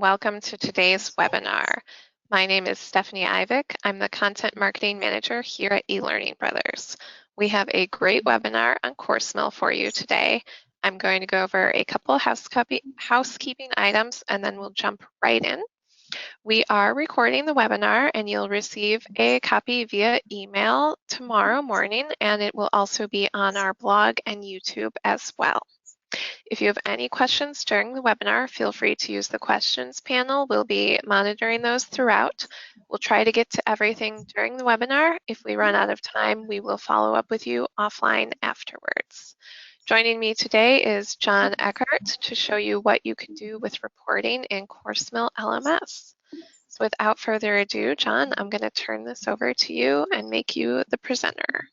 Welcome to today's webinar. My name is Stephanie Ivick. I'm the Content Marketing Manager here at eLearning Brothers. We have a great webinar on CourseMill for you today. I'm going to go over a couple of housekeeping items and then we'll jump right in. We are recording the webinar and you'll receive a copy via email tomorrow morning, and it will also be on our blog and YouTube as well. If you have any questions during the webinar, feel free to use the questions panel. We'll be monitoring those throughout. We'll try to get to everything during the webinar. If we run out of time, we will follow up with you offline afterwards. Joining me today is John Eckhart to show you what you can do with reporting in CourseMill LMS. So without further ado, John, I'm going to turn this over to you and make you the presenter.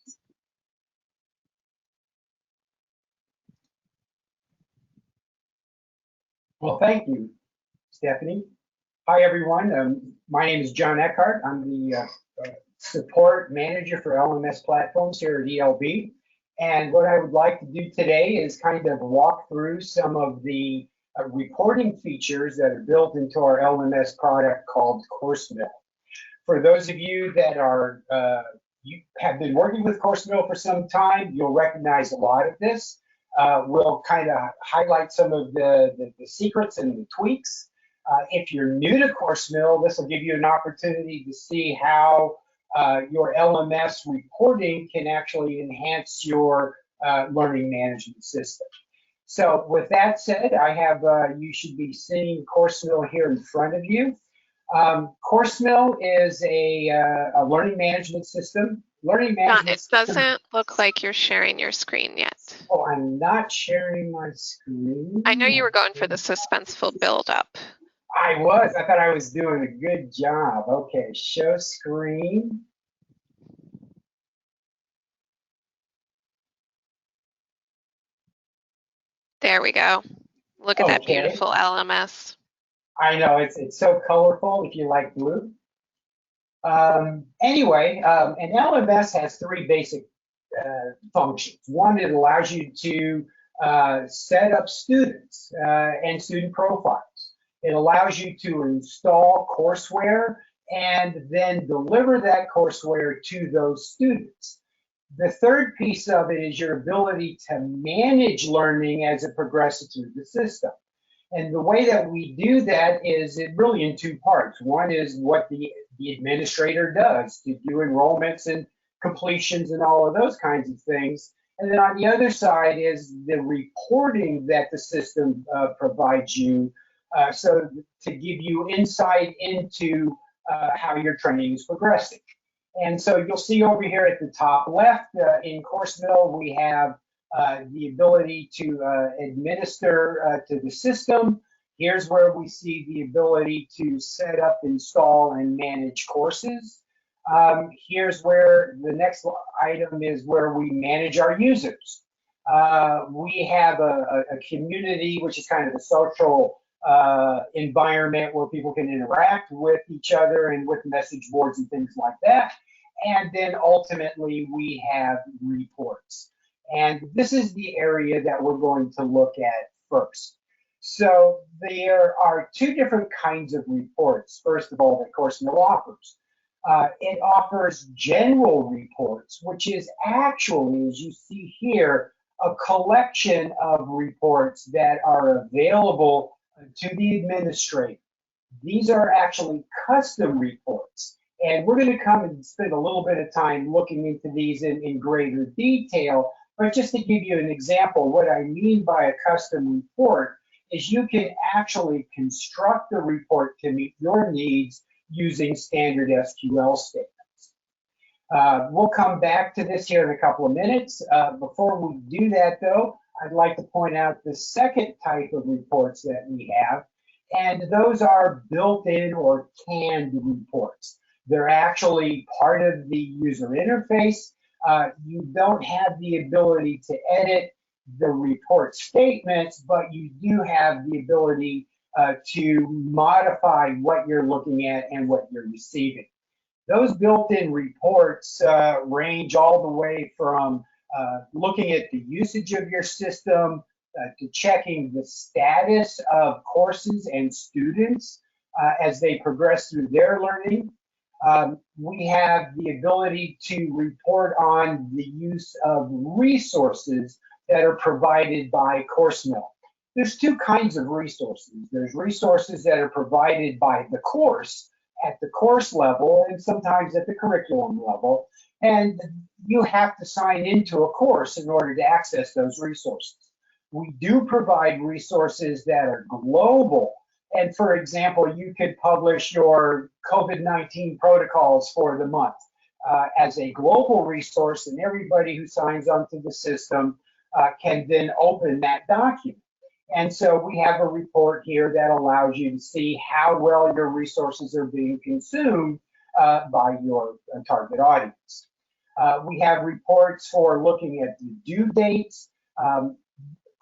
Well, thank you, Stephanie. Hi, everyone. My name is John Eckhart. I'm the support manager for LMS platforms here at ELB. And what I would like to do today is kind of walk through some of the reporting features that are built into our LMS product called CourseMill. For those of you that are you have been working with CourseMill for some time, you'll recognize a lot of this. We'll kind of highlight some of the secrets and the tweaks. If you're new to CourseMill, this will give you an opportunity to see how your LMS reporting can actually enhance your learning management system. So with that said, I have you should be seeing CourseMill here in front of you. CourseMill is a learning management system. John, it doesn't look like you're sharing your screen yet. Oh, I'm not sharing my screen. I know you were going for the suspenseful build-up. I was. I thought I was doing a good job. Okay, show screen. There we go. Look at that beautiful LMS. I know, it's so colorful if you like blue. Anyway, an LMS has three basic functions. One, it allows you to set up students and student profiles. It allows you to install courseware and then deliver that courseware to those students. The third piece of it is your ability to manage learning as it progresses through the system. And the way that we do that is really in two parts. One is what the administrator does to do enrollments and completions and all of those kinds of things. And then on the other side is the reporting that the system provides you, so to give you insight into how your training is progressing. And so you'll see over here at the top left, in CourseMill, we have the ability to administer to the system. Here's where we see the ability to set up, install, and manage courses. Here's where the next item is where we manage our users. We have a community, which is kind of a social environment where people can interact with each other and with message boards and things like that. And then ultimately we have reports. And this is the area that we're going to look at first. So there are two different kinds of reports, first of all, that CourseMill offers. It offers general reports, which is actually, as you see here, a collection of reports that are available to the administrator. These are actually custom reports. And we're going to come and spend a little bit of time looking into these in greater detail. But just to give you an example, what I mean by a custom report is you can actually construct a report to meet your needs using standard SQL statements. We'll come back to this here in a couple of minutes. Before we do that, though, I'd like to point out the second type of reports that we have, and those are built-in or canned reports. They're actually part of the user interface. You don't have the ability to edit the report statements, but you do have the ability to modify what you're looking at and what you're receiving. Those built-in reports range all the way from looking at the usage of your system, to checking the status of courses and students as they progress through their learning. We have the ability to report on the use of resources that are provided by CourseMill. There's two kinds of resources. There's resources that are provided by the course at the course level and sometimes at the curriculum level. And you have to sign into a course in order to access those resources. We do provide resources that are global. And for example, you could publish your COVID-19 protocols for the month as a global resource, and everybody who signs onto the system can then open that document. And so we have a report here that allows you to see how well your resources are being consumed by your target audience. We have reports for looking at the due dates.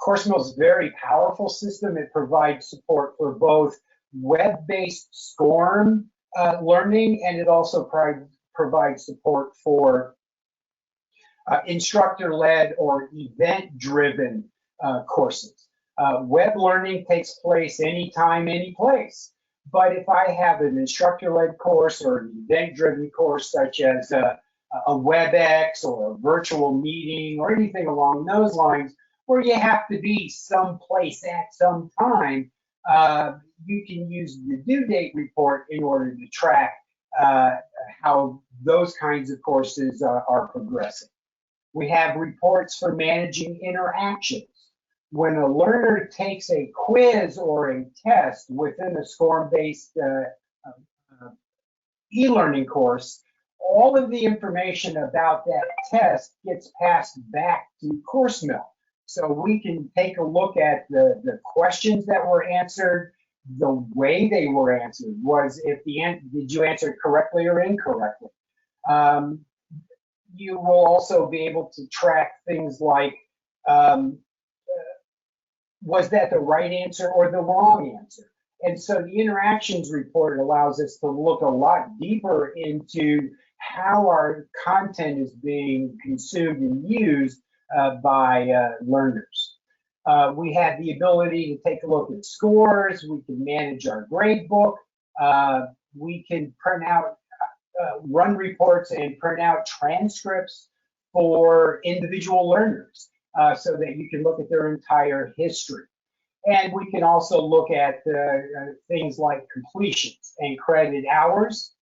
CourseMill's a very powerful system. It provides support for both web-based SCORM learning, and it also provides support for instructor-led or event-driven courses. Web learning takes place anytime, any place. But if I have an instructor-led course or an event-driven course, such as a WebEx or a virtual meeting or anything along those lines, where you have to be someplace at some time, you can use the due date report in order to track how those kinds of courses are progressing. We have reports for managing interactions. When a learner takes a quiz or a test within a SCORM-based e-learning course, all of the information about that test gets passed back to CourseMill. So we can take a look at the questions that were answered, the way they were answered. Did you answer it correctly or incorrectly? You will also be able to track things like, was that the right answer or the wrong answer? And so the interactions report allows us to look a lot deeper into how our content is being consumed and used by learners. We have the ability to take a look at scores. We can manage our grade book. We can print out, run reports and print out transcripts for individual learners so that you can look at their entire history. And we can also look at things like completions and credit hours.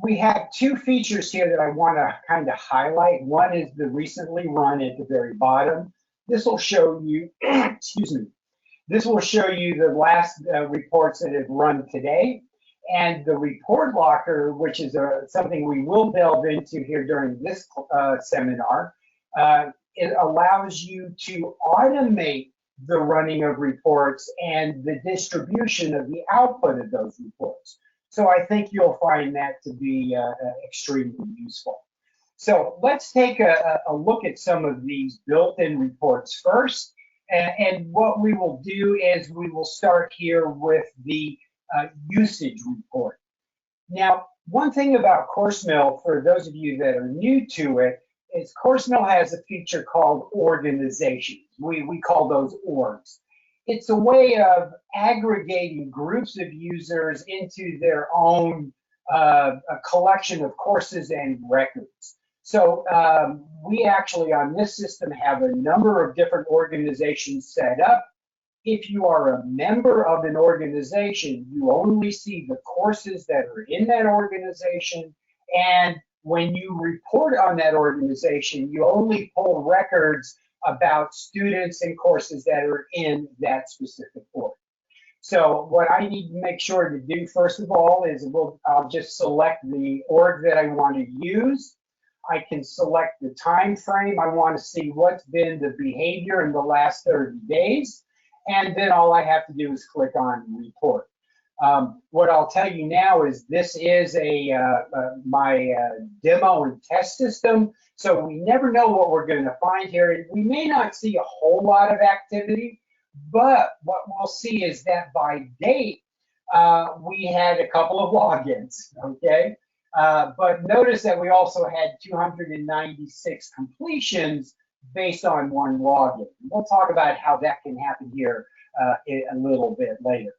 We have two features here that I want to kind of highlight. One is the recently run at the very bottom. This will show you, excuse me, this will show you the last reports that have run today. And the report locker, which is something we will delve into here during this seminar, it allows you to automate the running of reports and the distribution of the output of those reports. So I think you'll find that to be extremely useful. So let's take a look at some of these built-in reports first. And what we will do is we will start here with the usage report. Now, one thing about CourseMill, for those of you that are new to it, is CourseMill has a feature called organizations. We call those orgs. It's a way of aggregating groups of users into their own a collection of courses and records. So we actually on this system have a number of different organizations set up. If you are a member of an organization, you only see the courses that are in that organization, and when you report on that organization, you only pull records about students and courses that are in that specific org. So what I need to make sure to do first of all is I'll just select the org that I want to use. I can select the time frame. I want to see what's been the behavior in the last 30 days. And then all I have to do is click on report. What I'll tell you now is this is my demo and test system. So we never know what we're going to find here. We may not see a whole lot of activity, but what we'll see is that by date, we had a couple of logins, okay? But notice that we also had 296 completions based on one login. We'll talk about how that can happen here a little bit later.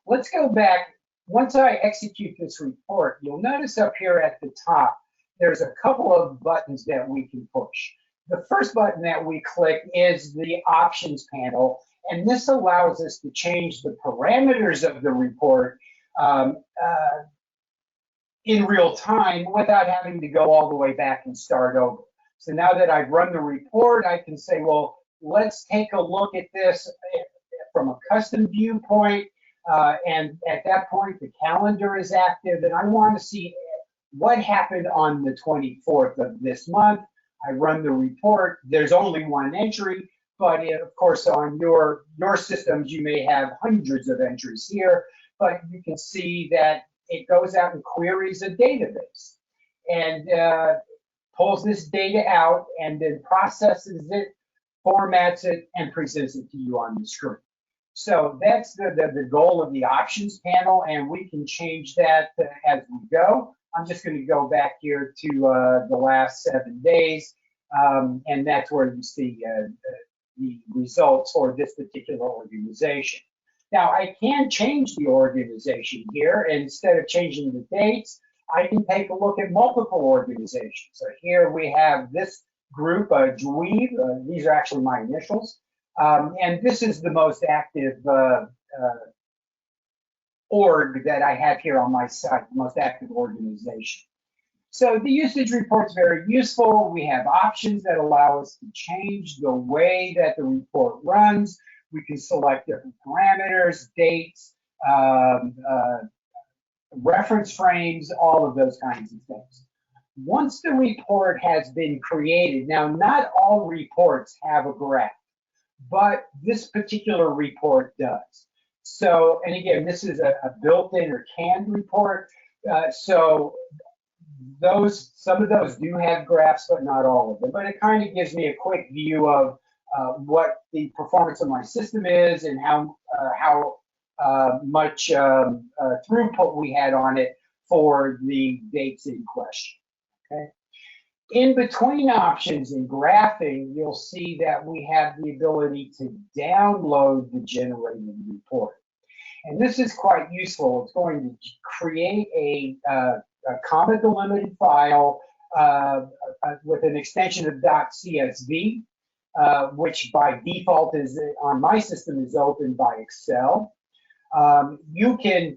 Let's go back. Once I execute this report, you'll notice up here at the top, there's a couple of buttons that we can push. The first button that we click is the options panel, and this allows us to change the parameters of the report in real time without having to go all the way back and start over. So now that I've run the report, I can say, well, let's take a look at this from a custom viewpoint. And at that point, the calendar is active, and I want to see what happened on the 24th of this month. I run the report. There's only one entry, but of course, on your systems, you may have hundreds of entries here, but you can see that it goes out and queries a database and pulls this data out and then processes it, formats it, and presents it to you on the screen. So that's the goal of the options panel, and we can change that as we go. I'm just going to go back here to the last 7 days, and that's where you see the results for this particular organization. Now, I can change the organization here. Instead of changing the dates, I can take a look at multiple organizations. So here we have this group, Dweeb. These are actually my initials. And this is the most active org that I have here on my site, the most active organization. So the usage report's very useful. We have options that allow us to change the way that the report runs. We can select different parameters, dates, reference frames, all of those kinds of things. Once the report has been created, now not all reports have a graph, but this particular report does. So, and again, this is a built-in or canned report. So some of those do have graphs, but not all of them. But it kind of gives me a quick view of what the performance of my system is and how much throughput we had on it for the dates in question. Okay. In between options in graphing, you'll see that we have the ability to download the generated report. And this is quite useful. It's going to create a comma delimited file with an extension of .csv, which by default is on my system is opened by Excel. You can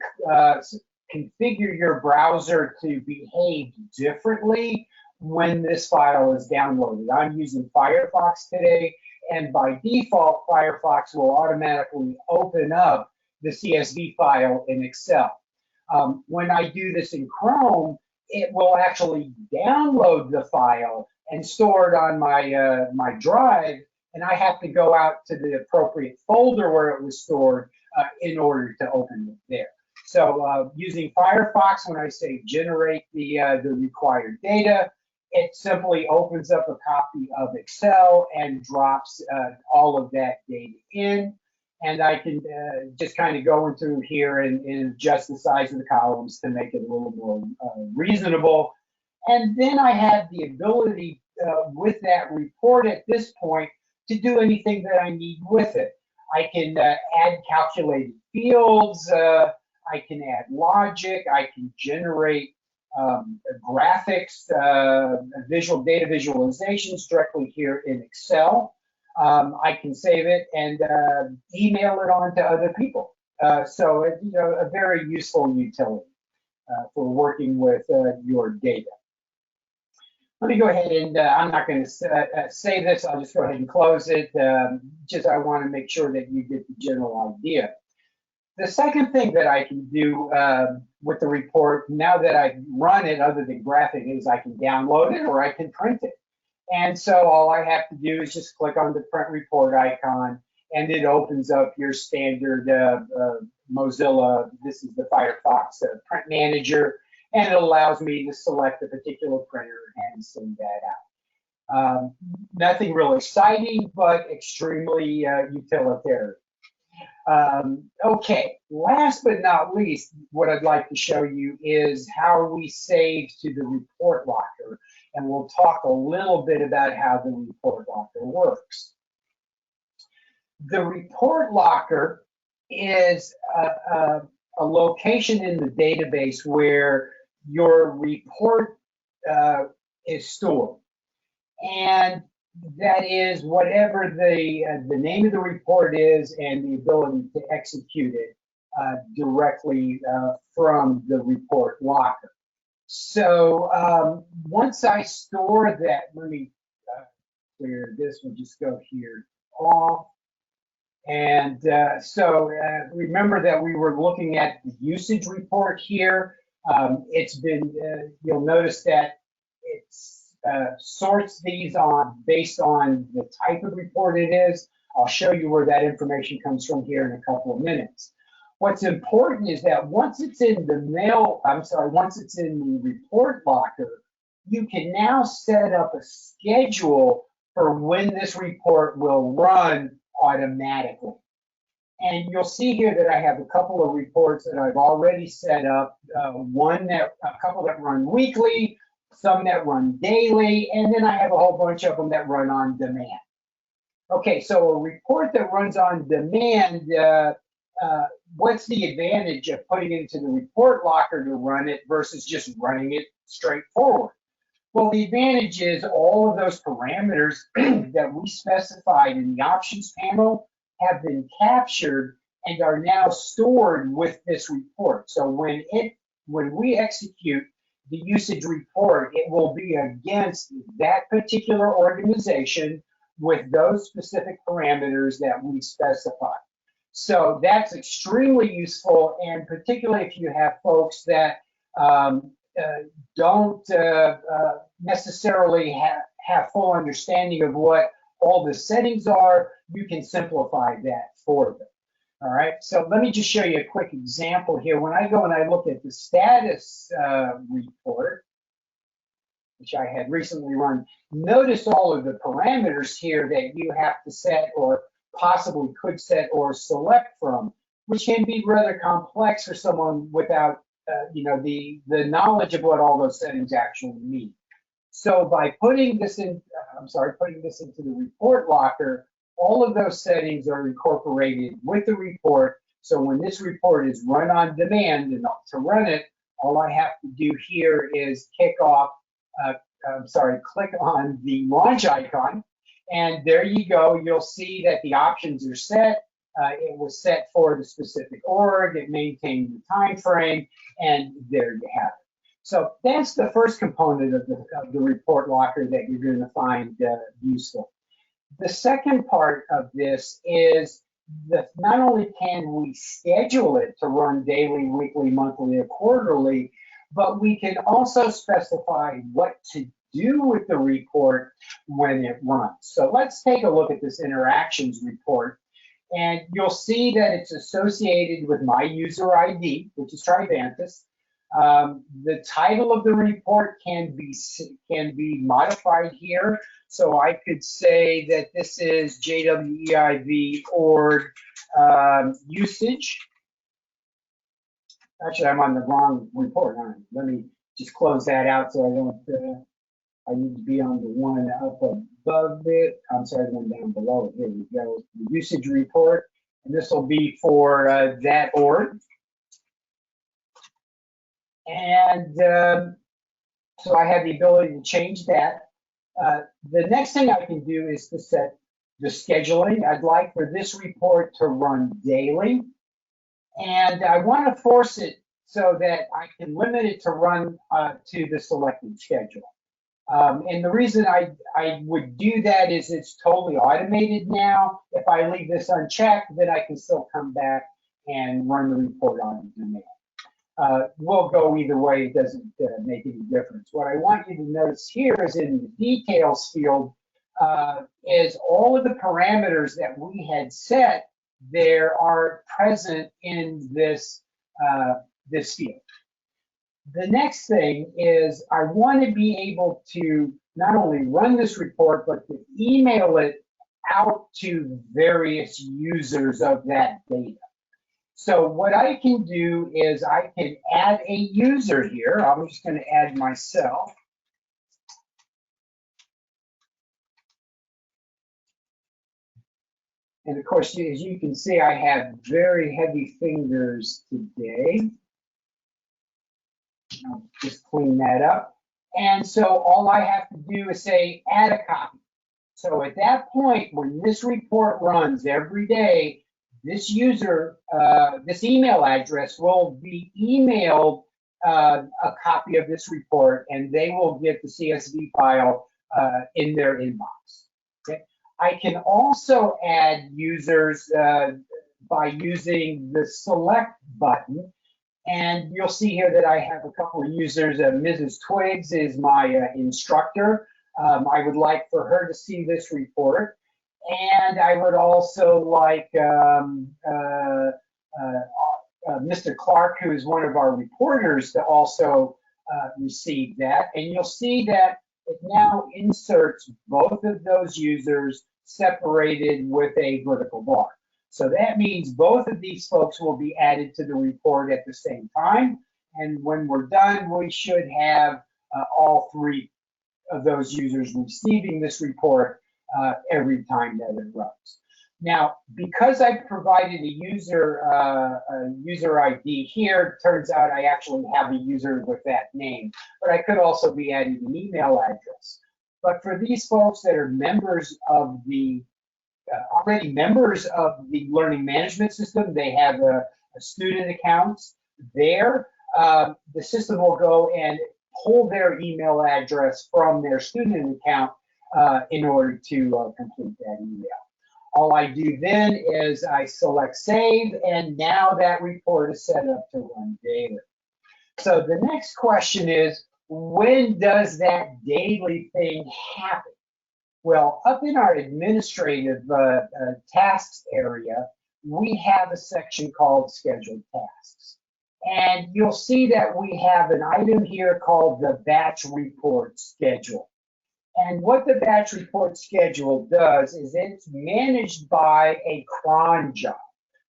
configure your browser to behave differently when this file is downloaded. I'm using Firefox today, and by default, Firefox will automatically open up the CSV file in Excel. When I do this in Chrome, it will actually download the file and store it on my drive, and I have to go out to the appropriate folder where it was stored in order to open it there. So using Firefox, when I say generate the required data, it simply opens up a copy of Excel and drops all of that data in. And I can just kind of go into here and adjust the size of the columns to make it a little more reasonable. And then I have the ability with that report at this point to do anything that I need with it. I can add calculated fields, I can add logic, I can generate graphics, visual data visualizations directly here in Excel. I can save it and email it on to other people. So it's a very useful utility for working with your data. Let me go ahead and I'm not going to save this. I'll just go ahead and close it. I want to make sure that you get the general idea. The second thing that I can do with the report, now that I've run it, other than graphing, is I can download it or I can print it. And so all I have to do is just click on the print report icon, and it opens up your standard Mozilla, this is the Firefox print manager, and it allows me to select a particular printer and send that out. Nothing real exciting, but extremely utilitarian. Okay, last but not least, what I'd like to show you is how we save to the report locker. and we'll talk a little bit about how the report locker works. The report locker is a location in the database where your report is stored. And that is whatever the name of the report is and the ability to execute it directly from the report locker. So once I store that, let me clear this, we'll just go here off. And remember that we were looking at the usage report here. It's been, you'll notice that it's sorts these based on the type of report it is. I'll show you where that information comes from here in a couple of minutes. What's important is that once it's in the once it's in the report locker, you can now set up a schedule for when this report will run automatically. And you'll see here that I have a couple of reports that I've already set up, a couple that run weekly, some that run daily, and then I have a whole bunch of them that run on demand. Okay, so a report that runs on demand, what's the advantage of putting it into the report locker to run it versus just running it straight forward? Well, the advantage is all of those parameters that we specified in the options panel have been captured and are now stored with this report. So when we execute the usage report, it will be against that particular organization with those specific parameters that we specified. So that's extremely useful, and particularly if you have folks that don't necessarily have full understanding of what all the settings are, you can simplify that for them. All right, so let me just show you a quick example here. When I go and I look at the status report, which I had recently run, notice all of the parameters here that you have to set or possibly could set or select from, which can be rather complex for someone without the knowledge of what all those settings actually mean. So by putting this into the report locker, all of those settings are incorporated with the report. So when this report is run on demand, and to run it, all I have to do here is click on the launch icon, and there you go. You'll see that the options are set. It was set for the specific org, it maintained the time frame, and there you have it. So that's the first component of the report locker that you're going to find useful. The second part of this is that not only can we schedule it to run daily, weekly, monthly, or quarterly, but we can also specify what to do with the report when it runs. So let's take a look at this interactions report. And you'll see that it's associated with my user ID, which is Trivantis. The title of the report can be modified here. So I could say that this is JWEIV org usage. Actually, I'm on the wrong report. Let me just close that out so I don't, I need to be on the one up above it. I'm sorry, the one down below it. Here we go. The usage report. And this will be for that org. And so I have the ability to change that. The next thing I can do is to set the scheduling. I'd like for this report to run daily. And I want to force it so that I can limit it to run to the selected schedule. And the reason I would do that is it's totally automated now. If I leave this unchecked, then I can still come back and run the report on demand. We'll go either way, it doesn't make any difference. What I want you to notice here is in the details field is all of the parameters that we had set there are present in this, this field. The next thing is I want to be able to not only run this report, but to email it out to various users of that data. So what I can do is I can add a user here. I'm just going to add myself. And of course, as you can see, I have very heavy fingers today. I'll just clean that up. And so all I have to do is say add a copy. So at that point, when this report runs every day, this user, this email address will be emailed a copy of this report, and they will get the CSV file in their inbox. Okay? I can also add users by using the select button. And you'll see here that I have a couple of users. Mrs. Twiggs is my instructor. I would like for her to see this report. And I would also like Mr. Clark, who is one of our reporters, to also receive that. And you'll see that it now inserts both of those users separated with a vertical bar. So that means both of these folks will be added to the report at the same time. And when we're done, we should have all three of those users receiving this report every time that it runs. Now, because I provided a user ID here, it turns out I actually have a user with that name, but I could also be adding an email address. But for these folks that are members of the already members of the learning management system, they have a student accounts there. The system will go and pull their email address from their student account in order to complete that email. All I do then is I select save, and now that report is set up to run daily. So the next question is, when does that daily thing happen? Well, up in our administrative tasks area, we have a section called scheduled tasks. And you'll see that we have an item here called the batch report schedule. And what the batch report schedule does is it's managed by a cron job.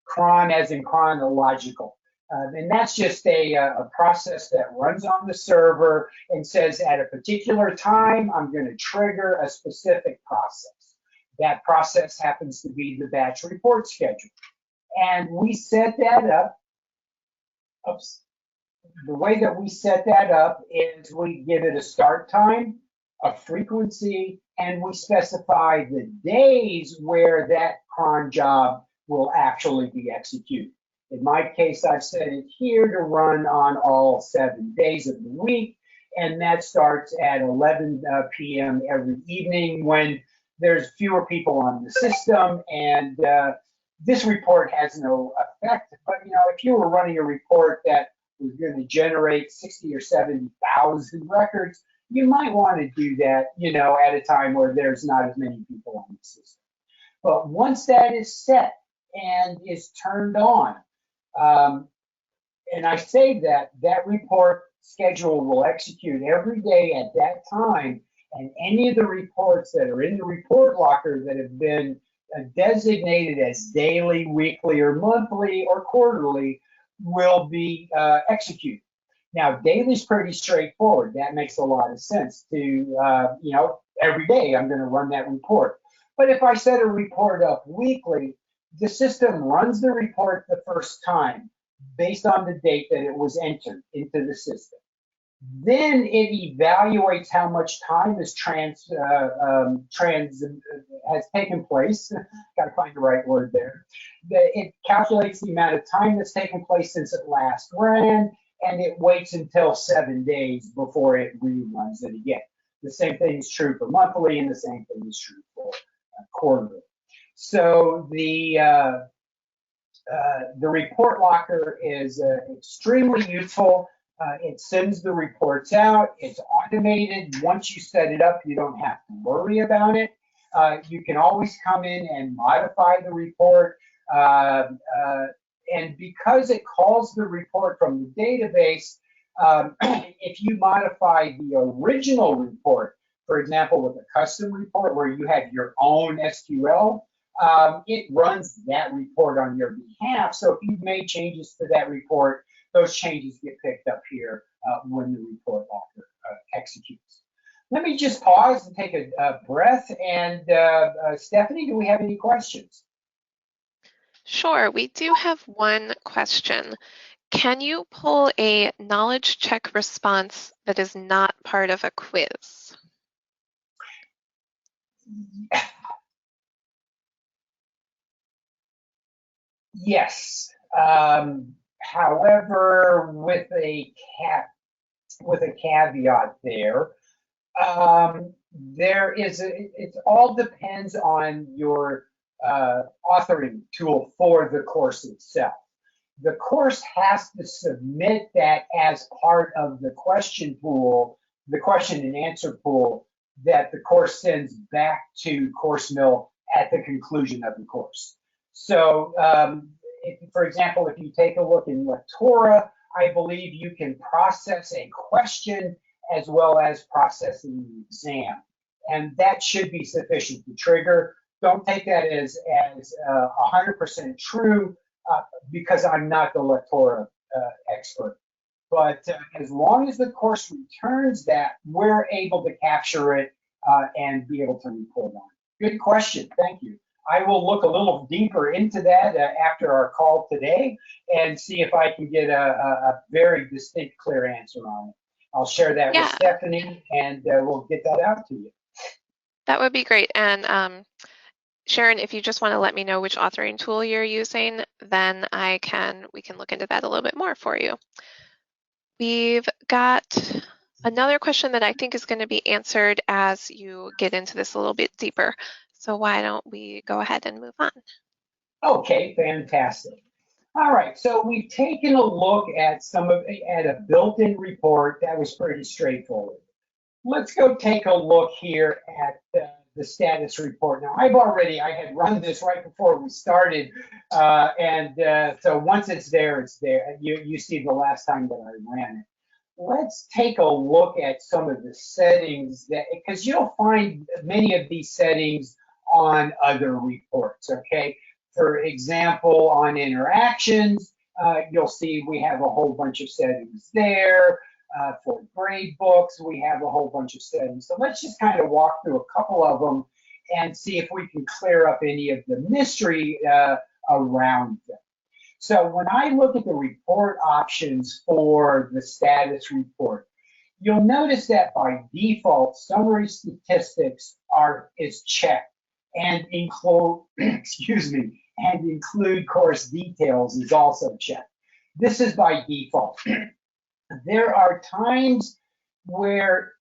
Cron as in chronological. And that's just a process that runs on the server and says at a particular time, I'm going to trigger a specific process. That process happens to be the batch report schedule. And we set that up. Oops. The way that we set that up is we give it a start time, a frequency, and we specify the days where that cron job will actually be executed. In my case, I've set it here to run on all 7 days of the week, and that starts at 11 p.m. every evening when there's fewer people on the system, and this report has no effect. But if you were running a report that was going to generate 60 or 70,000 records, you might want to do that, at a time where there's not as many people on the system. But once that is set and is turned on, and I say that report schedule will execute every day at that time, and any of the reports that are in the report locker that have been designated as daily, weekly, or monthly, or quarterly will be executed. Now, daily is pretty straightforward. That makes a lot of sense to, every day I'm going to run that report. But if I set a report up weekly, the system runs the report the first time based on the date that it was entered into the system. Then it evaluates how much time has has taken place. Got to find the right word there. It calculates the amount of time that's taken place since it last ran, and it waits until 7 days before it reruns it again. The same thing is true for monthly, and the same thing is true for quarterly. So the report locker is extremely useful. It sends the reports out. It's automated. Once you set it up, you don't have to worry about it. You can always come in and modify the report. And because it calls the report from the database, if you modify the original report, for example, with a custom report where you have your own SQL, it runs that report on your behalf. So if you've made changes to that report, those changes get picked up here when the report locker executes. Let me just pause and take a breath. And Stephanie, do we have any questions? Sure, we do have one question. Can you pull a knowledge check response that is not part of a quiz? Yes. However, with a caveat there. It all depends on your authoring tool for the course itself. The course has to submit that as part of the question pool, the question and answer pool that the course sends back to CourseMill at the conclusion of the course. So, for example, if you take a look in Lectora, I believe you can process a question as well as processing the exam. And that should be sufficient to trigger. Don't take that as 100% true because I'm not the Lectora expert. But as long as the course returns that, we're able to capture it and be able to report on it. Good question. Thank you. I will look a little deeper into that after our call today and see if I can get a very distinct, clear answer on it. I'll share that with Stephanie, and we'll get that out to you. That would be great. And Sharon, if you just want to let me know which authoring tool you're using, then we can look into that a little bit more for you. We've got another question that I think is going to be answered as you get into this a little bit deeper. So why don't we go ahead and move on? Okay, fantastic. All right, so we've taken a look at a built-in report that was pretty straightforward. Let's go take a look here at the status report. Now, I had run this right before we started, so once it's there, it's there. You see the last time that I ran it. Let's take a look at some of the settings because you'll find many of these settings on other reports, okay? For example, on interactions, you'll see we have a whole bunch of settings there. For grade books, we have a whole bunch of settings. So let's just kind of walk through a couple of them and see if we can clear up any of the mystery around them. So when I look at the report options for the status report, you'll notice that by default, summary statistics is checked and include, include course details is also checked. This is by default. There are times where,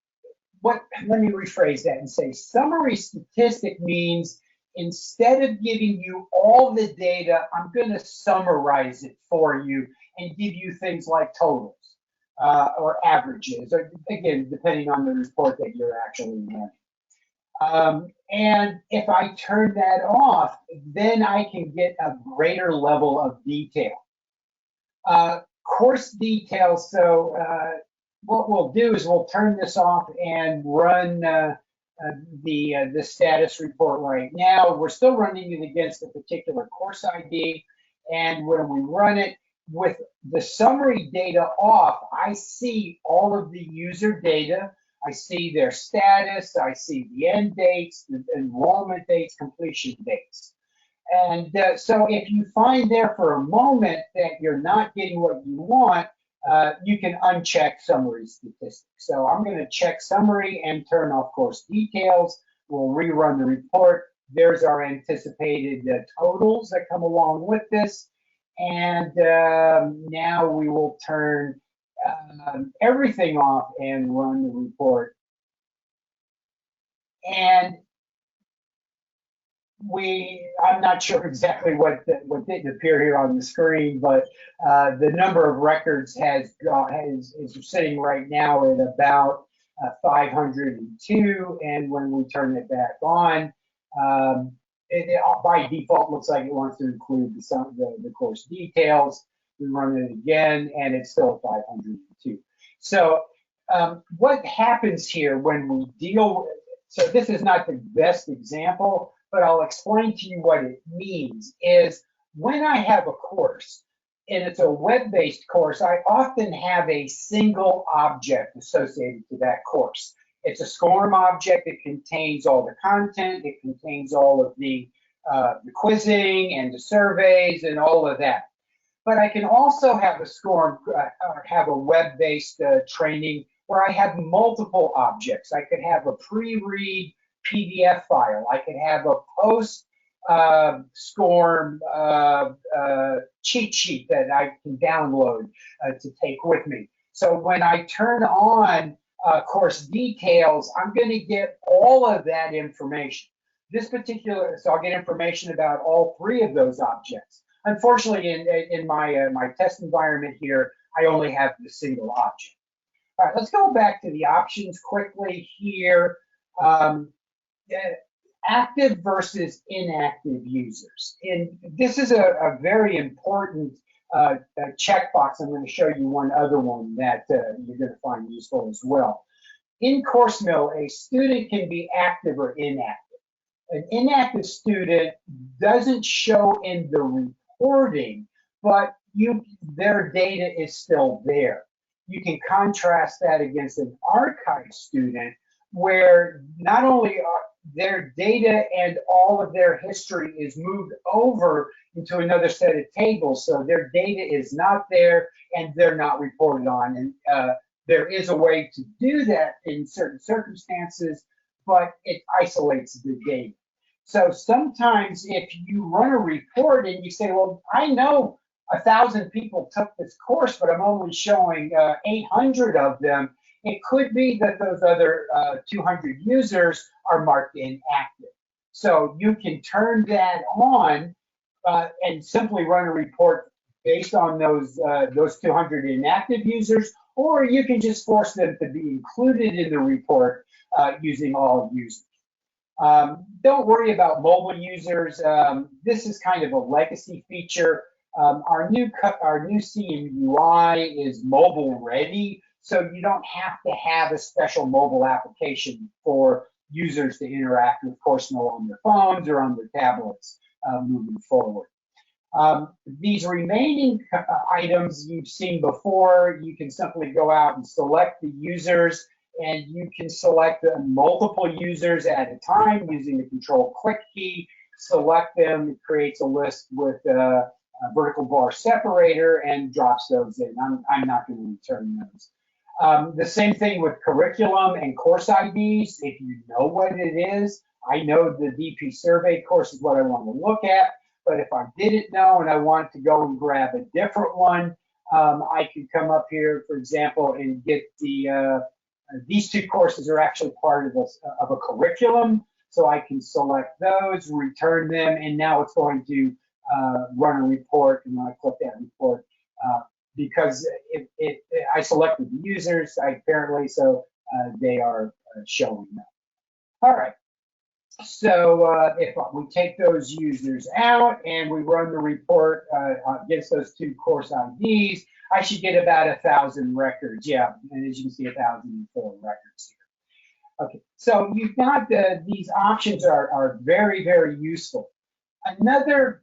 let me rephrase that and say summary statistic means instead of giving you all the data, I'm going to summarize it for you and give you things like totals or averages, or again, depending on the report that you're actually running. And if I turn that off, then I can get a greater level of detail. Course details, so what we'll do is we'll turn this off and run the status report right now. We're still running it against a particular course ID, and when we run it with the summary data off, I see all of the user data. I see their status, I see the end dates, the enrollment dates, completion dates. And so if you find there for a moment that you're not getting what you want, you can uncheck summary statistics. So I'm going to check summary and turn off course details. We'll rerun the report. There's our anticipated totals that come along with this. And now we will turn everything off and run the report. And I'm not sure exactly what didn't appear here on the screen, but the number of records is sitting right now at about 502, and when we turn it back on, it by default looks like it wants to include the course details. We run it again, and it's still 502. So what happens here when we deal with, so this is not the best example, but I'll explain to you what it means, is when I have a course, and it's a web-based course, I often have a single object associated to that course. It's a SCORM object. It contains all the content. It contains all of the the quizzing and the surveys and all of that. But I can also have a score or have a web-based training where I have multiple objects. I could have a pre-read PDF file. I could have a post SCORM cheat sheet that I can download to take with me. So when I turn on course details, I'm going to get all of that information. So I'll get information about all three of those objects. Unfortunately, in my test environment here, I only have the single object. All right, let's go back to the options quickly here. Active versus inactive users. And this is a very important checkbox. I'm going to show you one other one that you're going to find useful as well. In CourseMill, a student can be active or inactive. An inactive student doesn't show in the reporting, but their data is still there. You can contrast that against an archived student where not only are their data and all of their history is moved over into another set of tables, so their data is not there and they're not reported on. And there is a way to do that in certain circumstances, but it isolates the data. So sometimes if you run a report and you say, well, I know 1,000 people took this course, but I'm only showing 800 of them, it could be that those other 200 users are marked inactive. So you can turn that on and simply run a report based on those 200 inactive users, or you can just force them to be included in the report using all users. Don't worry about mobile users. This is kind of a legacy feature. Our new CMUI is mobile ready, so you don't have to have a special mobile application for users to interact with CourseMill on their phones or on their tablets moving forward. These remaining items you've seen before, you can simply go out and select the users, and you can select multiple users at a time using the Control-Click key. Select them, it creates a list with a vertical bar separator and drops those in. I'm not going to return those. The same thing with curriculum and course IDs. If you know what it is, I know the DP survey course is what I want to look at, but if I didn't know and I wanted to go and grab a different one, I could come up here, for example, and get these two courses are actually part of a curriculum, so I can select those, return them, and now it's going to run a report, and when I click that report, because I selected the users, apparently, so they are showing up. All right, so if we take those users out and we run the report against those two course IDs, I should get about 1,000 records. Yeah, and as you can see, 1,004 records here. Okay, so you've got these options are very, very useful. Another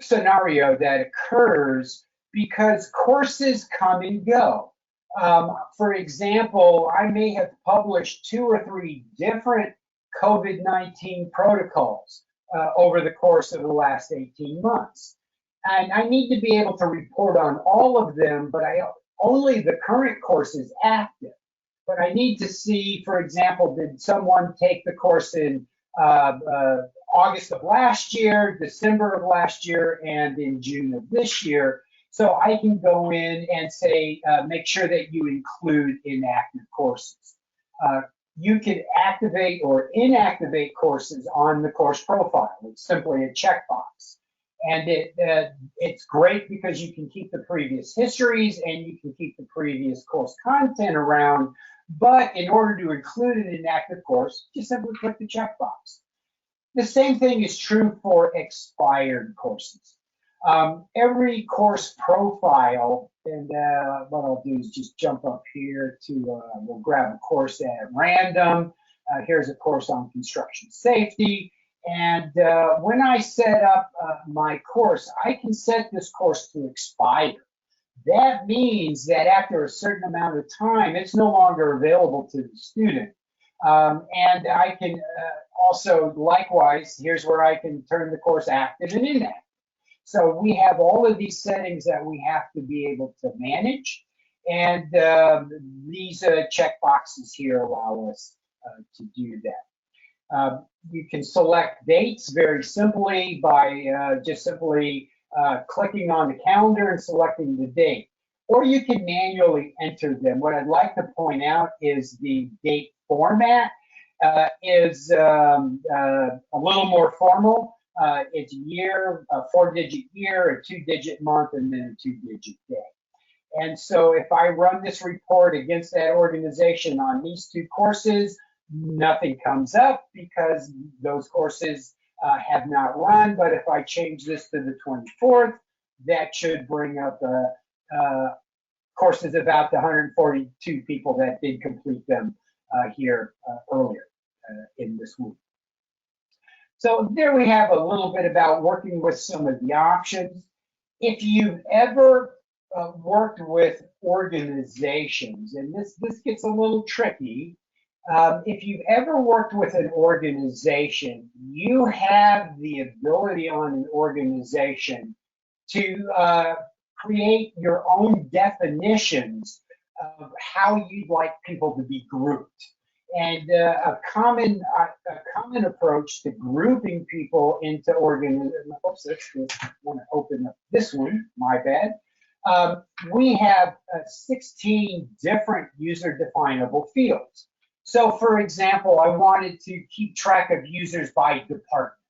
scenario that occurs because courses come and go. For example, I may have published 2 or 3 different COVID-19 protocols over the course of the last 18 months. And I need to be able to report on all of them, but only the current course is active. But I need to see, for example, did someone take the course in August of last year, December of last year, and in June of this year? So I can go in and say, make sure that you include inactive courses. You can activate or inactivate courses on the course profile. It's simply a checkbox. And it's great because you can keep the previous histories and you can keep the previous course content around. But in order to include an inactive course, just simply click the checkbox. The same thing is true for expired courses. Every course profile, and what I'll do is just jump up here to, we'll grab a course at random. Here's a course on construction safety. And when I set up my course, I can set this course to expire. That means that after a certain amount of time, it's no longer available to the student. And I can also, likewise, here's where I can turn the course active and inactive. So we have all of these settings that we have to be able to manage. And these check boxes here allow us to do that. You can select dates very simply by just simply clicking on the calendar and selecting the date. Or you can manually enter them. What I'd like to point out is the date format is a little more formal. It's year, a 4-digit year, a 2-digit month, and then a 2-digit day. And so if I run this report against that organization on these 2 courses, nothing comes up because those courses have not run. But if I change this to the 24th, that should bring up courses about the 142 people that did complete them here earlier in this week. So there we have a little bit about working with some of the options. If you've ever worked with organizations, and this gets a little tricky, if you've ever worked with an organization, you have the ability on an organization to create your own definitions of how you'd like people to be grouped. And a common approach to grouping people into organizations. Oops, I want to open up this one. My bad. We have 16 different user-definable fields. So, for example, I wanted to keep track of users by department.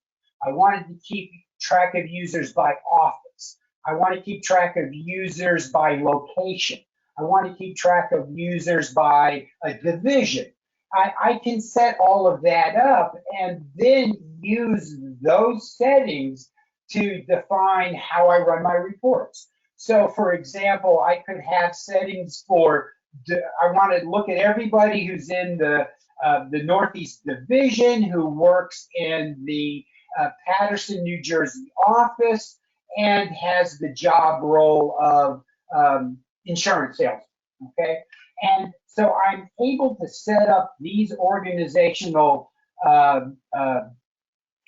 I wanted to keep track of users by office. I want to keep track of users by location. I want to keep track of users by a division. I can set all of that up and then use those settings to define how I run my reports. So, for example, I could have settings for, I want to look at everybody who's in the Northeast Division, who works in the Paterson, New Jersey office, and has the job role of insurance salesman, okay? And so I'm able to set up these organizational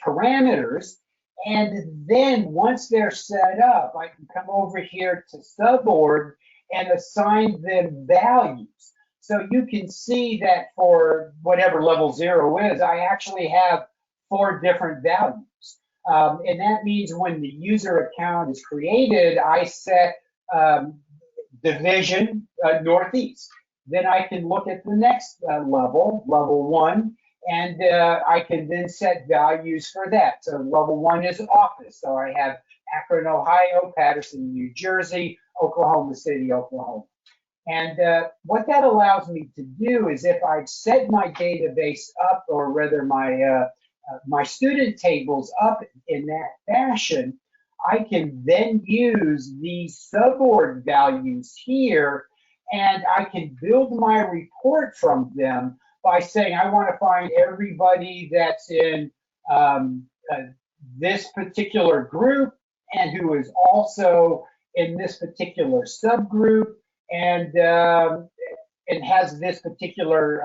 parameters, and then once they're set up, I can come over here to suborg and assign them values. So you can see that for whatever level 0 is, I actually have 4 different values. And that means when the user account is created, I set division Northeast. Then I can look at the next level 1, and I can then set values for that. So level 1 is office. So I have Akron, Ohio, Paterson, New Jersey, Oklahoma City, Oklahoma. And what that allows me to do is if I've set my database up, or rather my student tables up in that fashion, I can then use these suborg values here, and I can build my report from them by saying I want to find everybody that's in this particular group and who is also in this particular subgroup and has this particular,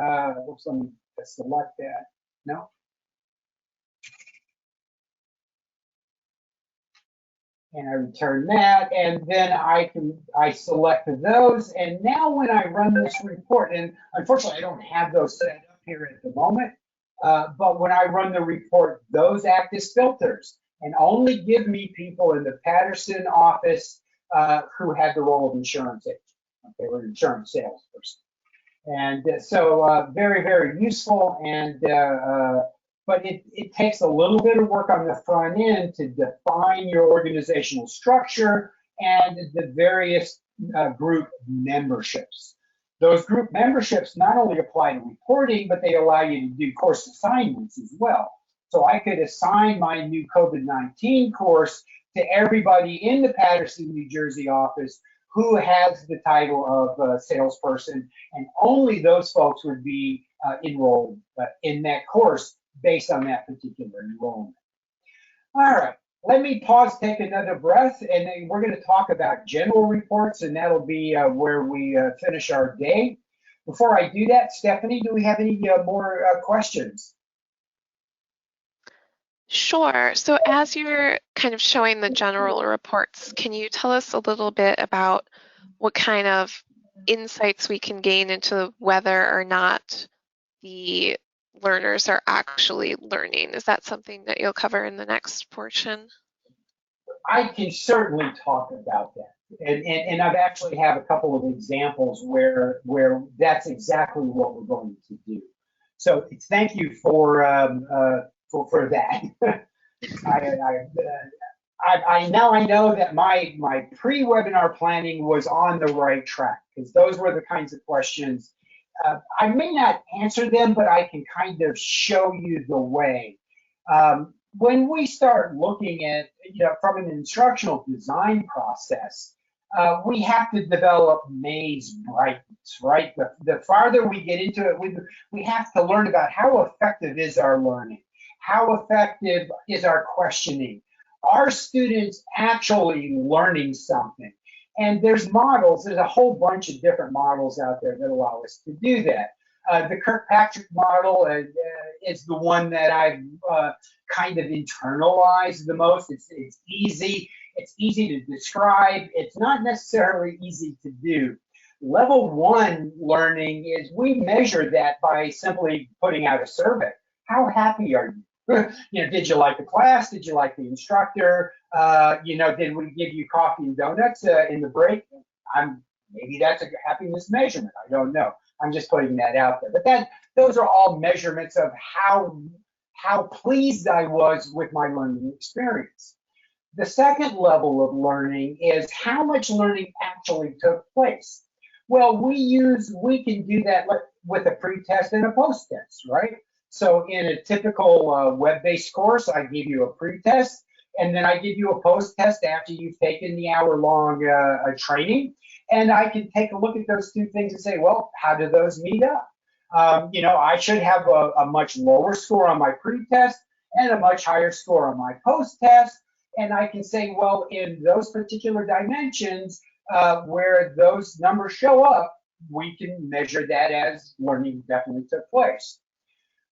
oops, let me select that, no? And I return that, and then I select those, and now when I run this report, and unfortunately I don't have those set up here at the moment, but when I run the report, those act as filters and only give me people in the Paterson office who had the role of insurance agent, okay, or insurance salesperson. And so very, very useful, and but it takes a little bit of work on the front end to define your organizational structure and the various group memberships. Those group memberships not only apply to reporting, but they allow you to do course assignments as well. So I could assign my new COVID-19 course to everybody in the Paterson, New Jersey office who has the title of salesperson, and only those folks would be enrolled in that course based on that particular enrollment. All right, let me pause, take another breath, and then we're going to talk about general reports, and that'll be where we finish our day. Before I do that, Stephanie, do we have any more questions? Sure. So as you're kind of showing the general reports, can you tell us a little bit about what kind of insights we can gain into whether or not the learners are actually learning? Is that something that you'll cover in the next portion? I can certainly talk about that. And I've actually have a couple of examples where that's exactly what we're going to do. So thank you for that. I now I know that my pre-webinar planning was on the right track, because those were the kinds of questions. I may not answer them, but I can kind of show you the way. When we start looking at, from an instructional design process, we have to develop maze brightness, right? The farther we get into it, we have to learn about how effective is our learning, how effective is our questioning. Are students actually learning something? And there's a whole bunch of different models out there that allow us to do that. The Kirkpatrick model is the one that I've kind of internalized the most. It's easy. It's easy to describe. It's not necessarily easy to do. Level 1 learning is we measure that by simply putting out a survey. How happy are you? Did you like the class? Did you like the instructor? Did we give you coffee and donuts in the break? Maybe that's a happiness measurement. I don't know. I'm just putting that out there. But those are all measurements of how pleased I was with my learning experience. The second level of learning is how much learning actually took place. Well, we can do that with a pre-test and a post-test, right? So in a typical web-based course, I give you a pre-test, and then I give you a post-test after you've taken the hour-long training. And I can take a look at those two things and say, well, how do those meet up? I should have a much lower score on my pre-test and a much higher score on my post-test. And I can say, well, in those particular dimensions where those numbers show up, we can measure that as learning definitely took place.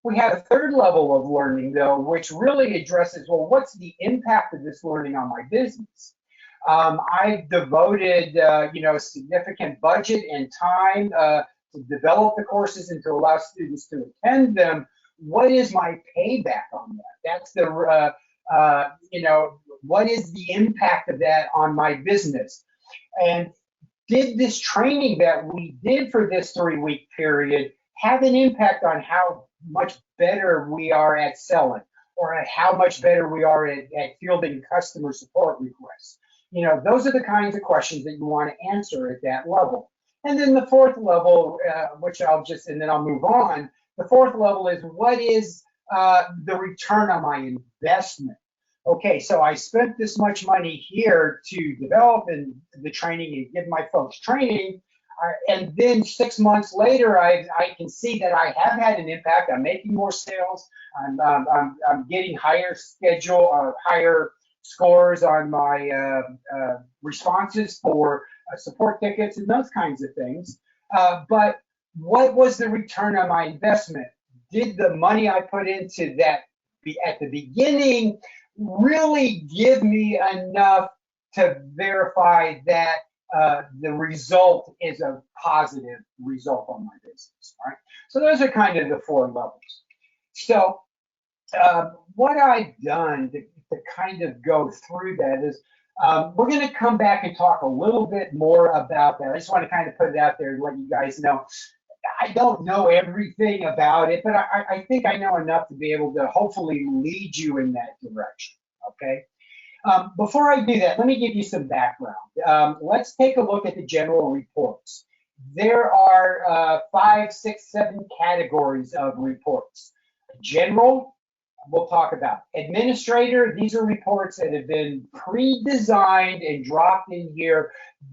We have a third level of learning, though, which really addresses, well, what's the impact of this learning on my business? I've devoted, significant budget and time to develop the courses and to allow students to attend them. What is my payback on that? That's what is the impact of that on my business? And did this training that we did for this 3-week period have an impact on how much better we are at selling, or at how much better we are at fielding customer support requests? Those are the kinds of questions that you want to answer at that level. And then the fourth level, and then I'll move on. The fourth level is, what is the return on my investment? Okay, so I spent this much money here to develop the training and give my folks training, and then 6 months later, I can see that I have had an impact. I'm making more sales. I'm getting higher scores on my responses for support tickets and those kinds of things. But what was the return on my investment? Did the money I put into that at the beginning really give me enough to verify that the result is a positive result on my business, right? So those are kind of the 4 levels. So what I've done to kind of go through that is we're going to come back and talk a little bit more about that. I just want to kind of put it out there and let you guys know. I don't know everything about it, but I think I know enough to be able to hopefully lead you in that direction, okay? Before I do that, let me give you some background. Let's take a look at the general reports. There are 5, 6, 7 categories of reports. General, we'll talk about. Administrator, these are reports that have been pre-designed and dropped in here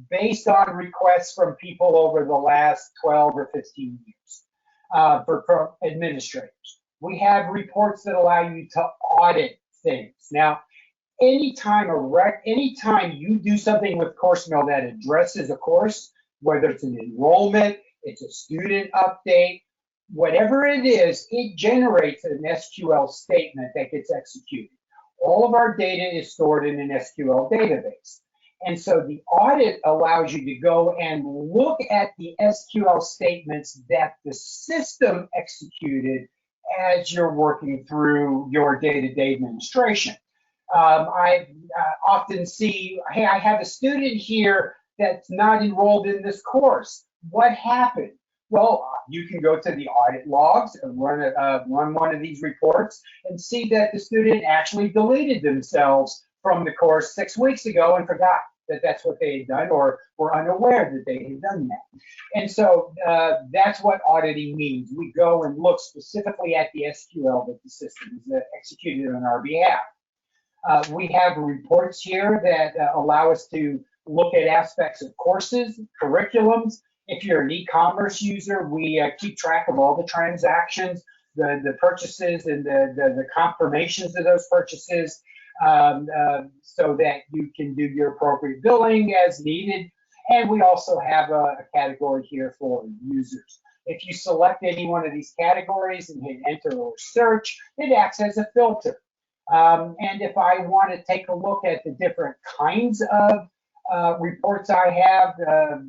based on requests from people over the last 12 or 15 years for administrators. We have reports that allow you to audit things. Now, anytime you do something with CourseMill that addresses a course, whether it's an enrollment, it's a student update, whatever it is, it generates an SQL statement that gets executed. All of our data is stored in an SQL database. And so the audit allows you to go and look at the SQL statements that the system executed as you're working through your day-to-day administration. I often see, hey, I have a student here that's not enrolled in this course. What happened? Well, you can go to the audit logs and run one of these reports and see that the student actually deleted themselves from the course 6 weeks ago and forgot that that's what they had done, or were unaware that they had done that. And so that's what auditing means. We go and look specifically at the SQL that the system is executed on our behalf. We have reports here that allow us to look at aspects of courses, curriculums. If you're an e-commerce user, we keep track of all the transactions, the purchases, and the confirmations of those purchases, so that you can do your appropriate billing as needed. And we also have a category here for users. If you select any one of these categories and hit enter or search, it acts as a filter. And if I want to take a look at the different kinds of reports I have,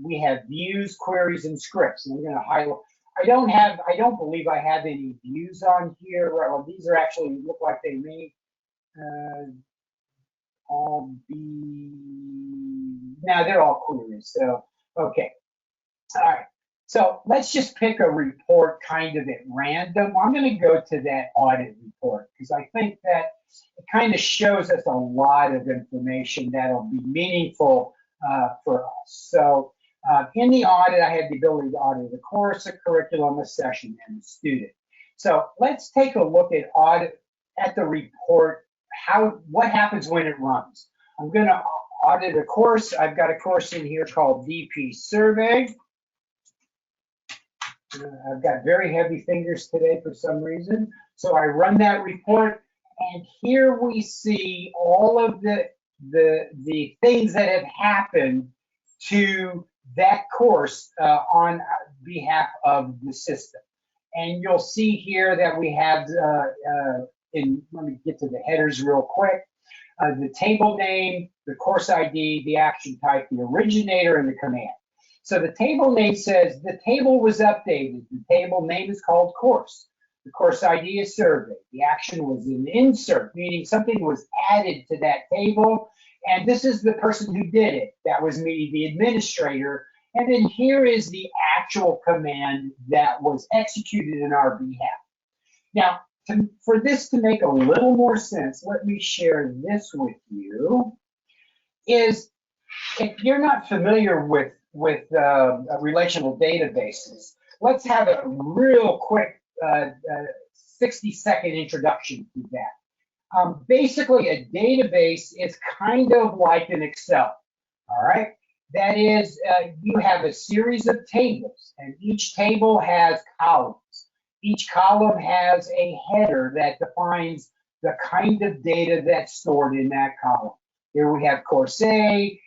we have views, queries, and scripts. And I'm going to highlight. I don't believe I have any views on here. Well, these are actually look like they may all be. Now they're all queries. So okay, all right. So let's just pick a report kind of at random. I'm going to go to that audit report because I think that it kind of shows us a lot of information that'll be meaningful for us. So in the audit, I had the ability to audit a course, a curriculum, a session, and a student. So let's take a look at the report, what happens when it runs. I'm going to audit a course. I've got a course in here called VP Survey. I've got very heavy fingers today for some reason. So I run that report, and here we see all of the things that have happened to that course on behalf of the system. And you'll see here that we have, let me get to the headers real quick, the table name, the course ID, the action type, the originator, and the command. So the table name says the table was updated. The table name is called course. The course ID is survey. The action was an insert, meaning something was added to that table. And this is the person who did it. That was me, the administrator. And then here is the actual command that was executed in our behalf. Now, for this to make a little more sense, let me share this with you. Is if you're not familiar with relational databases, let's have a real quick 60-second introduction to that. Basically, a database is kind of like an Excel, all right? That is, you have a series of tables, and each table has columns. Each column has a header that defines the kind of data that's stored in that column. Here we have course A,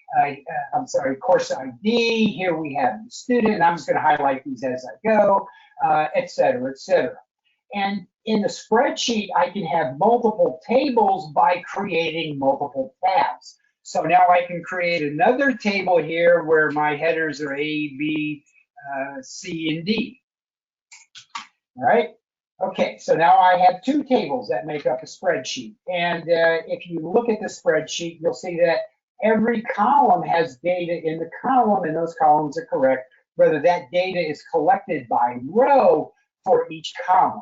course ID. Here we have the student, and I'm just going to highlight these as I go, et cetera, et cetera. And in a spreadsheet, I can have multiple tables by creating multiple tabs. So now I can create another table here where my headers are A, B, C, and D. All right. Okay, so now I have two tables that make up a spreadsheet. And if you look at the spreadsheet, you'll see that every column has data in the column, and those columns are correct, whether that data is collected by row for each column.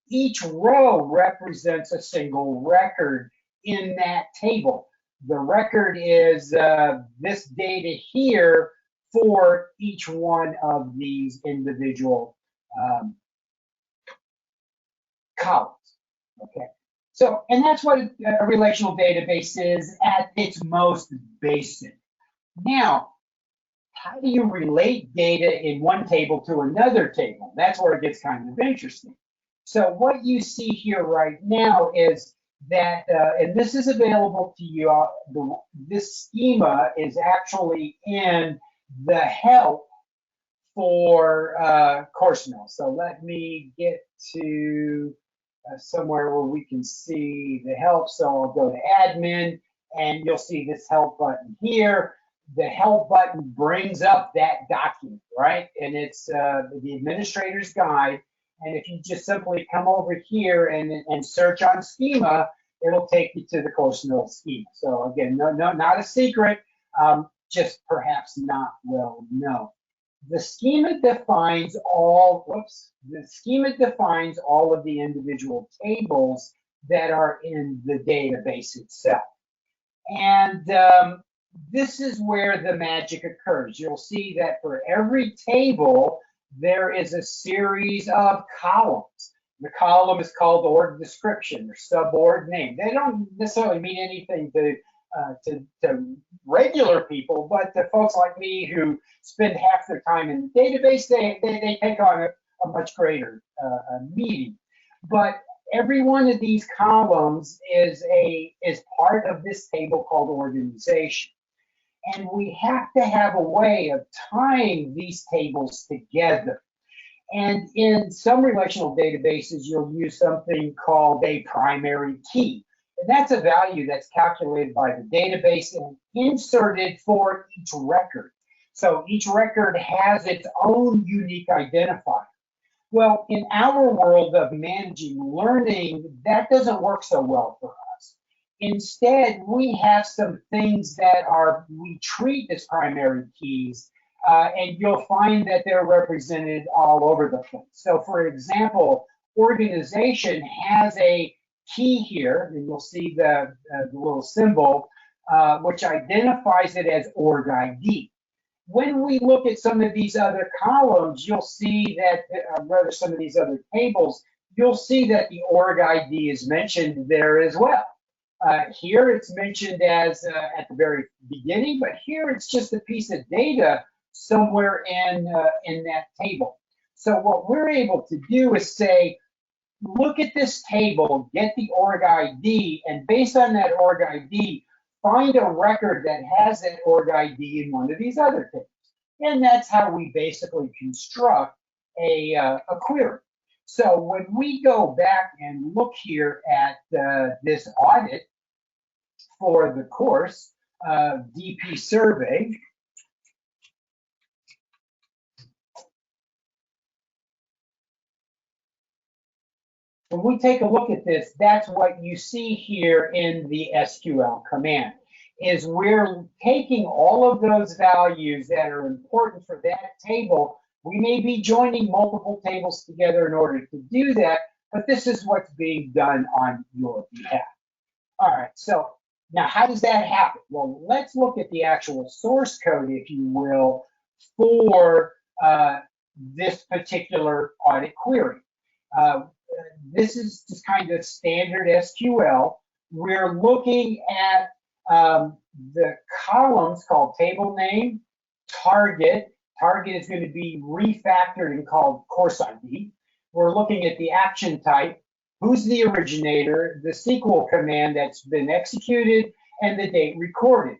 Each row represents a single record in that table. The record is this data here for each one of these individual columns. Okay, so, and that's what a relational database is at its most basic. Now, how do you relate data in one table to another table? That's where it gets kind of interesting. So what you see here right now is that, and this is available to you, this schema is actually in the help for CourseMill. So let me get to somewhere where we can see the help. So I'll go to admin and you'll see this help button here. The help button brings up that document, right? And it's the administrator's guide. And if you just simply come over here and search on schema, it'll take you to the CourseMill schema. So again, no, not a secret, just perhaps not well known. The schema defines all, the schema defines all of the individual tables that are in the database itself. And this is where the magic occurs. You'll see that for every table, there is a series of columns. The column is called org description or sub-org name. They don't necessarily mean anything to regular people, but to folks like me who spend half their time in the database, they take on a much greater meaning. But every one of these columns is part of this table called organization. And we have to have a way of tying these tables together. And in some relational databases, you'll use something called a primary key. And that's a value that's calculated by the database and inserted for each record. So each record has its own unique identifier. Well, in our world of managing learning, that doesn't work so well for us. Instead, we have some things that we treat as primary keys, and you'll find that they're represented all over the place. So for example, organization has a key here, and you'll see the little symbol, which identifies it as org ID. When we look at some of these other columns, you'll see that, rather some of these other tables, you'll see that the org ID is mentioned there as well. Here it's mentioned as at the very beginning, but here it's just a piece of data somewhere in that table. So what we're able to do is say, look at this table, get the org ID, and based on that org ID, find a record that has that org ID in one of these other tables. And that's how we basically construct a query. So when we go back and look here at this audit for the course DP survey, when we take a look at this, that's what you see here in the SQL command, is we're taking all of those values that are important for that table. We may be joining multiple tables together in order to do that, but this is what's being done on your behalf. All right, so now how does that happen? Well, let's look at the actual source code, if you will, for this particular audit query. This is just kind of standard SQL. We're looking at the columns called table name, target. Target is going to be refactored and called course ID. We're looking at the action type, who's the originator, the SQL command that's been executed, and the date recorded.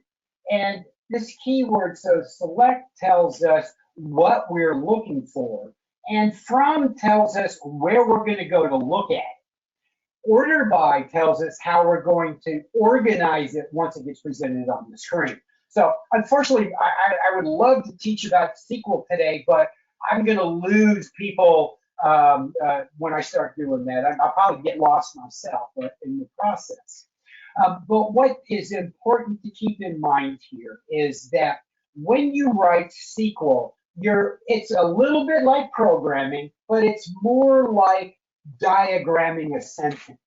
And this keyword, so select, tells us what we're looking for. And from tells us where we're going to go to look at it. Order by tells us how we're going to organize it once it gets presented on the screen. So unfortunately, I would love to teach about SQL today, but I'm going to lose people when I start doing that. I'll probably get lost myself in the process. But what is important to keep in mind here is that when you write SQL, it's a little bit like programming, but it's more like diagramming a sentence.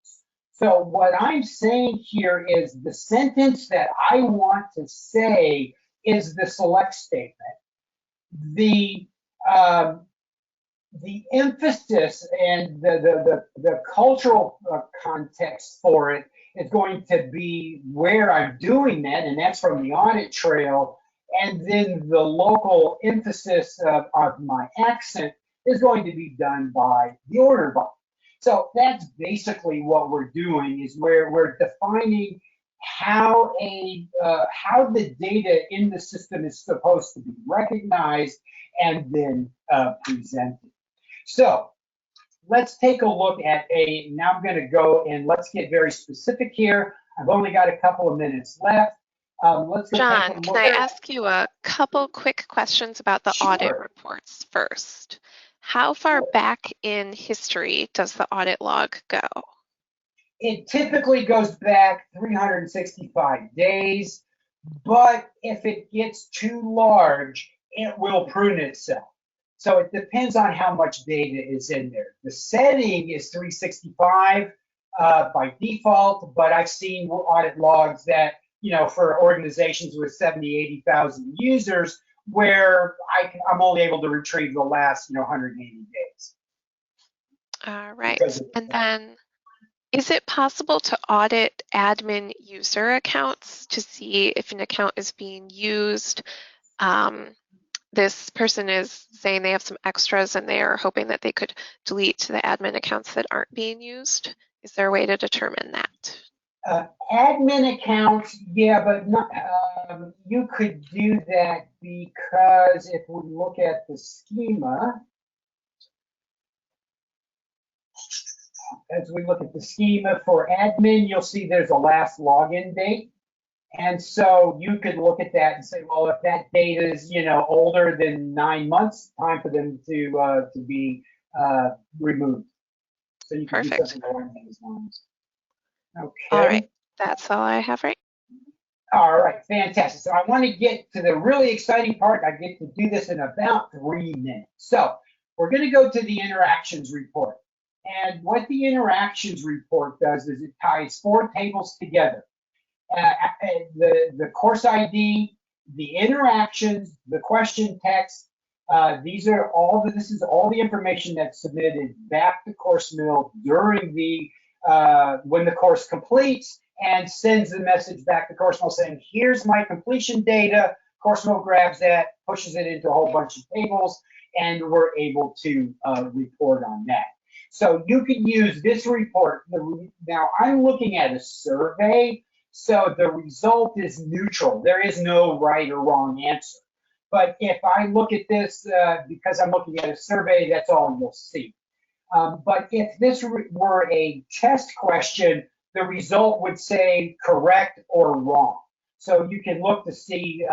So what I'm saying here is the sentence that I want to say is the select statement. The emphasis and the cultural context for it is going to be where I'm doing that, and that's from the audit trail. And then the local emphasis of my accent is going to be done by the order by. So that's basically what we're doing, is where we're defining how the data in the system is supposed to be recognized and then presented. So let's take a look at now I'm going to go and let's get very specific here. I've only got a couple of minutes left. Let's go John, take a can look I at. ask you a couple quick questions about the audit Sure. reports first? How far back in history does the audit log go? It typically goes back 365 days, but if it gets too large, it will prune itself. So it depends on how much data is in there. The setting is 365 by default, but I've seen audit logs that, for organizations with 70, 80,000 users, where I'm only able to retrieve the last, 180 days. All right. And then, is it possible to audit admin user accounts to see if an account is being used? This person is saying they have some extras and they are hoping that they could delete the admin accounts that aren't being used. Is there a way to determine that? Admin accounts, yeah, but not, you could do that because if we look at the schema, as we look at the schema for admin, you'll see there's a last login date. And so you could look at that and say, well, if that date is, older than 9 months, time for them to be removed. So you can do something along those lines. Okay. All right, that's all I have right. All right, fantastic. So I want to get to the really exciting part. I get to do this in about 3 minutes. So we're going to go to the interactions report. And what the interactions report does is it ties 4 tables together. The course ID, the interactions, the question text. This is all the information that's submitted back to CourseMill during when the course completes, and sends the message back to CourseMill saying, here's my completion data. CourseMill grabs that, pushes it into a whole bunch of tables, and we're able to report on that. So you can use this report. Now I'm looking at a survey, so the result is neutral. There is no right or wrong answer. But if I look at this, because I'm looking at a survey, that's all you'll see. But if this were a test question, the result would say correct or wrong. So you can look to see,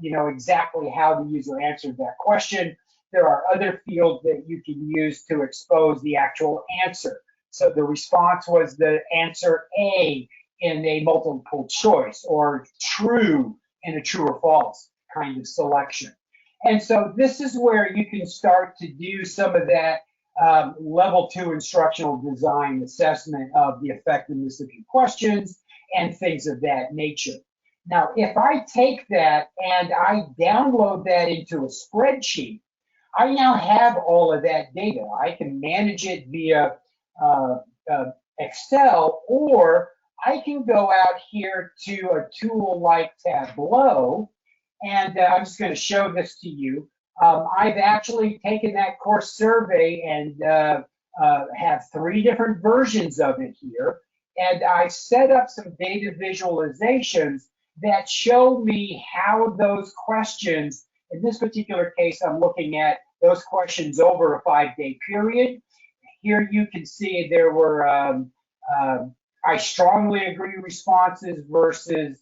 exactly how the user answered that question. There are other fields that you can use to expose the actual answer. So the response was the answer A in a multiple choice, or true in a true or false kind of selection. And so this is where you can start to do some of that level 2 instructional design assessment of the effectiveness of your questions and things of that nature. Now, if I take that and I download that into a spreadsheet, I now have all of that data. I can manage it via Excel, or I can go out here to a tool like Tableau, and I'm just going to show this to you. I've actually taken that course survey and have 3 different versions of it here, and I set up some data visualizations that show me how those questions, in this particular case, I'm looking at those questions over a 5-day period. Here you can see there were I strongly agree responses versus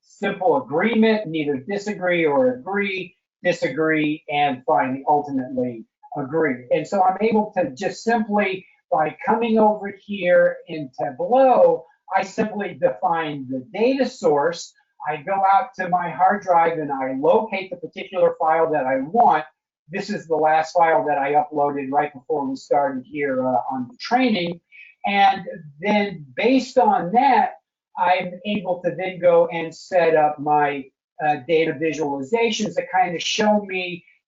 simple agreement, neither disagree or agree, disagree, and finally, ultimately agree. And so I'm able to just simply, by coming over here in Tableau, I simply define the data source. I go out to my hard drive and I locate the particular file that I want. This is the last file that I uploaded right before we started here on the training. And then based on that, I'm able to then go and set up my data visualizations that kind of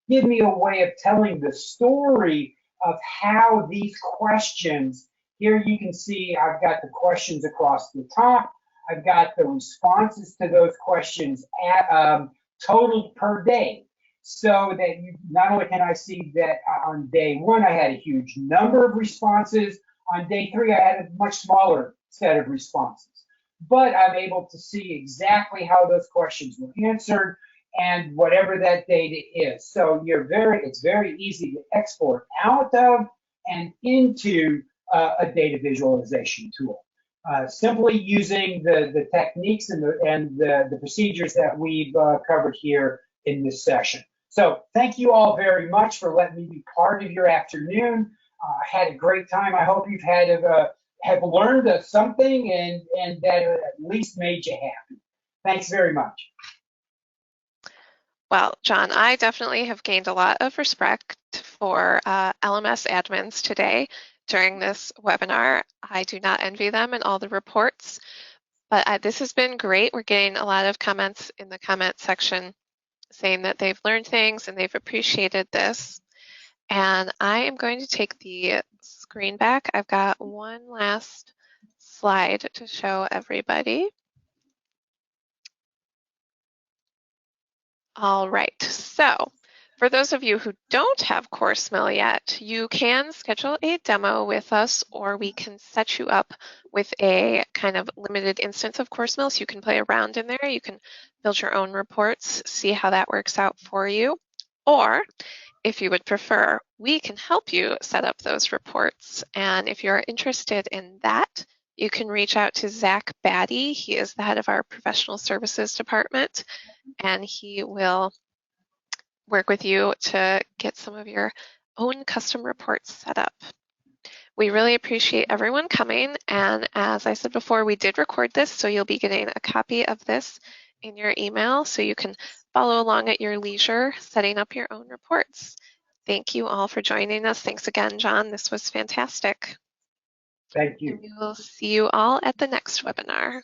give me a way of telling the story of how these questions, here you can see I've got the questions across the top. I've got the responses to those questions totaled per day. So that not only can I see that on day 1, I had a huge number of responses. On day 3, I had a much smaller set of responses. but I'm able to see exactly how those questions were answered and whatever that data is. So it's very easy to export out of and into a data visualization tool. Simply using the techniques and the procedures that we've covered here in this session. So thank you all very much for letting me be part of your afternoon. I had a great time. I hope you've have learned something and that at least made you happy. Thanks very much. Well, John, I definitely have gained a lot of respect for LMS admins today during this webinar. I do not envy them and all the reports, but this has been great. We're getting a lot of comments in the comment section saying that they've learned things and they've appreciated this. And I am going to take the screen back. I've got one last slide to show everybody. All right, so for those of you who don't have CourseMill yet, you can schedule a demo with us, or we can set you up with a kind of limited instance of CourseMill so you can play around in there. You can build your own reports, see how that works out for you. Or if you would prefer, we can help you set up those reports. And if you're interested in that, you can reach out to Zach Batty. He is the head of our professional services department, and he will work with you to get some of your own custom reports set up. We really appreciate everyone coming, and as I said before, we did record this, so you'll be getting a copy of this in your email so you can follow along at your leisure setting up your own reports. Thank you all for joining us. Thanks again, John. This was fantastic. Thank you. And we will see you all at the next webinar.